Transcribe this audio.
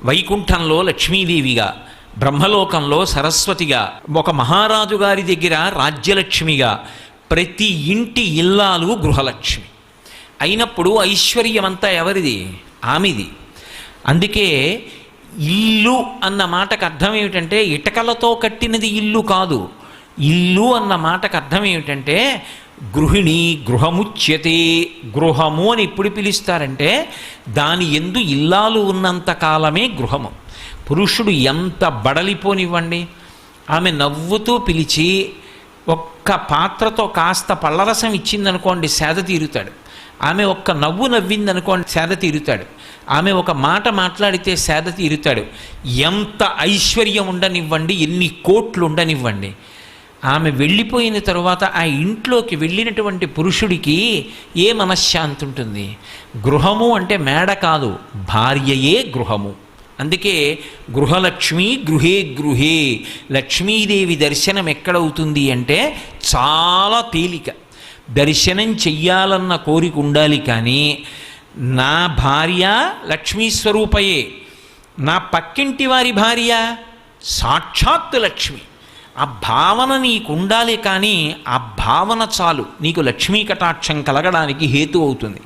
వైకుంఠంలో లక్ష్మీదేవిగా, బ్రహ్మలోకంలో సరస్వతిగా, ఒక మహారాజు గారి దగ్గర రాజ్యలక్ష్మిగా, ప్రతి ఇంటి ఇల్లాలు గృహలక్ష్మి అయినప్పుడు ఐశ్వర్యమంతా ఎవరిది? ఆమెది. అందుకే ఇల్లు అన్న మాటకు అర్థం ఏమిటంటే ఇటకలతో కట్టినది ఇల్లు కాదు. ఇల్లు అన్న మాటకు అర్థం ఏమిటంటే గృహిణి, గృహముచ్యతే. గృహము అని ఎప్పుడు పిలుస్తారంటే దాని యందు ఇల్లాలు ఉన్నంత కాలమే గృహము. పురుషుడు ఎంత బడలిపోనివ్వండి, ఆమె నవ్వుతూ పిలిచి ఒక్క పాత్రతో కాస్త పళ్ళరసం ఇచ్చిందనుకోండి సేద తీరుతాడు. ఆమె ఒక్క నవ్వు నవ్విందనుకోండి సేద తీరుతాడు. ఆమె ఒక మాట మాట్లాడితే సేద తీరుతాడు. ఎంత ఐశ్వర్యం ఉండనివ్వండి, ఎన్ని కోట్లు ఉండనివ్వండి, ఆమె వెళ్ళిపోయిన తరువాత ఆ ఇంట్లోకి వెళ్ళినటువంటి పురుషుడికి ఏ మనశ్శాంతి ఉంటుంది? గృహము అంటే మేడ కాదు, భార్యయే గృహము. అందుకే గృహలక్ష్మి గృహే గృహే. లక్ష్మీదేవి దర్శనం ఎక్కడవుతుంది అంటే చాలా తేలిక. దర్శనం చెయ్యాలన్న కోరిక ఉండాలి, కానీ నా భార్య లక్ష్మీ స్వరూపయే, నా పక్కింటి వారి భార్య సాక్షాత్ లక్ష్మి. ఆ భావన నీకు ఉండాలి, కానీ ఆ భావన చాలు నీకు లక్ష్మీ కటాక్షం కలగడానికి హేతు అవుతుంది.